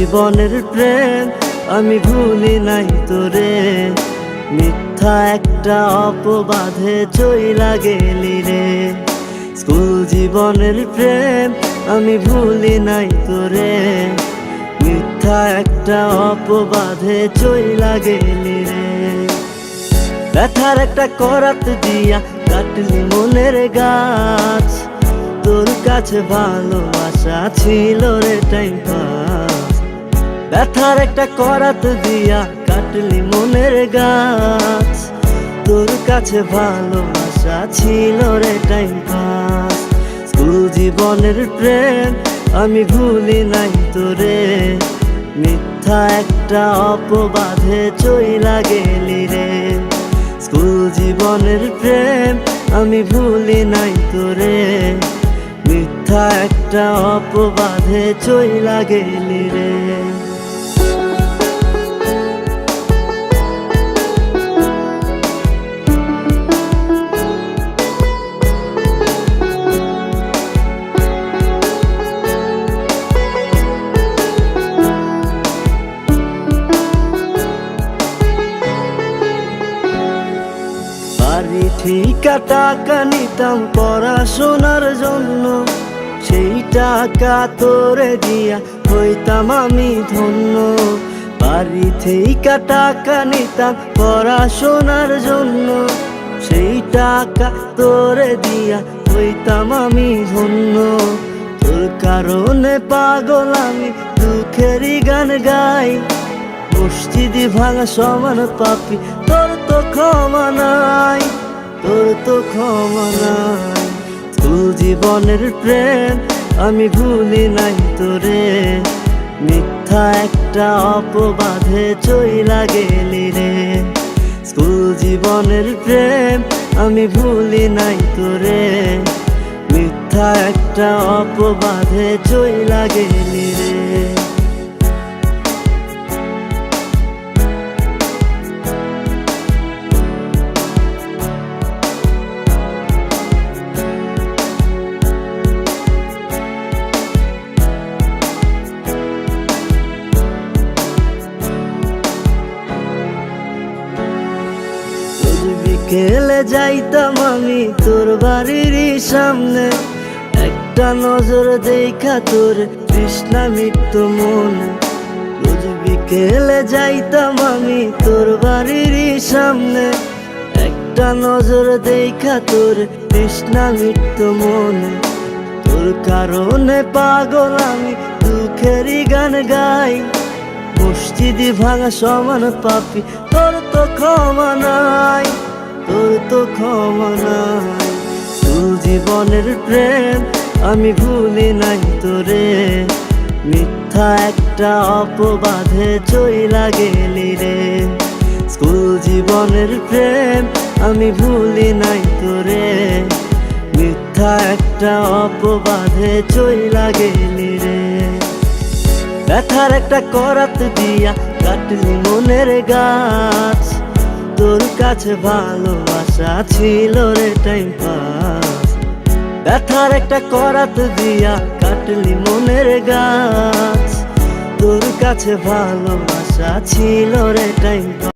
জীবনের প্রেম আমি ভুলি নাই তোরে, মিথ্যা একটা অপবাদে চইলা গেলি রে। স্কুল জীবনের প্রেম আমি ভুলি নাই তোরে, মিথ্যা একটা অপবাদে চইলা গেলি রে। ব্যথার একটা করাত দিয়া কাটলি মনের গাছ, তোর কাছে ভালোবাসা ছিল রে টাইম পাস। ব্যথার একটা করাত দিয়া কাটলি মনের গাছ, তোর কাছে ভালোবাসা ছিল রে টাইম পাস। স্কুল জীবনের প্রেম আমি ভুলি নাই তোরে, মিথ্যা একটা অপবাদে চইলা গেলি রে। স্কুল জীবনের প্রেম আমি ভুলি নাই তোরে, মিথ্যা একটা অপবাদে চইলা গেলি রে। বাড়ি ঠিকা টাকা নিতাম পড়াশোনার জন্য, সেই টাকা তোরে দিয়া হইতাম আমি ধন্য। বাড়ি ঠিকা টাকা নিতাম পড়াশোনার জন্য, সেই টাকা তোরে দিয়া হইতাম আমি ধন্য। তোর কারণে পাগল আমি দুঃখেরই গান গাই, মসজিদি ভাঙা সমান পাপি তোর তো ক্ষমা নাই, তোর তো ক্ষমা নাই। স্কুল জীবনের প্রেম আমি ভুলি নাই তোরে, মিথ্যা একটা অপবাদে চইলা গেলি রে। স্কুল জীবনের প্রেম আমি ভুলি নাই তোরে, মিথ্যা একটা অপবাদে চইলা গেলি রে। বিকেলে যাইতাম আমি তোর বাড়ির সামনে, একটা নজর দেখা তোর তৃষ্ণা মিটতো মনে। রোজ বিকেলে যাইতাম আমি তোর বাড়ির সামনে, একটা নজর দেখা তোর তৃষ্ণা মিটতো মনে। তোর কারণে পাগল আমি দুঃখেরই গান গাই, মসজিদি ভাঙা সমান পাপি তোর তো ক্ষমা নাই, তোর তো ক্ষমা নাই। স্কুল জীবনের প্রেম আমি ভুলি নাই তোরে, মিথ্যা একটা অপবাদে চইলা গেলি রে। স্কুল জীবনের প্রেম আমি ভুলি নাই তোরে, মিথ্যা একটা অপবাদে চইলা গেলি রে। ব্যথার একটা করাত দিয়া কাটলি মনের গাছ, তোর কাছে ভালোবাসা ছিল রে টাইম পাস। ব্যথার একটা করাত দিয়া কাটলি মনের গাছ, তোর কাছে ভালোবাসা ছিল রে টাইম পাস।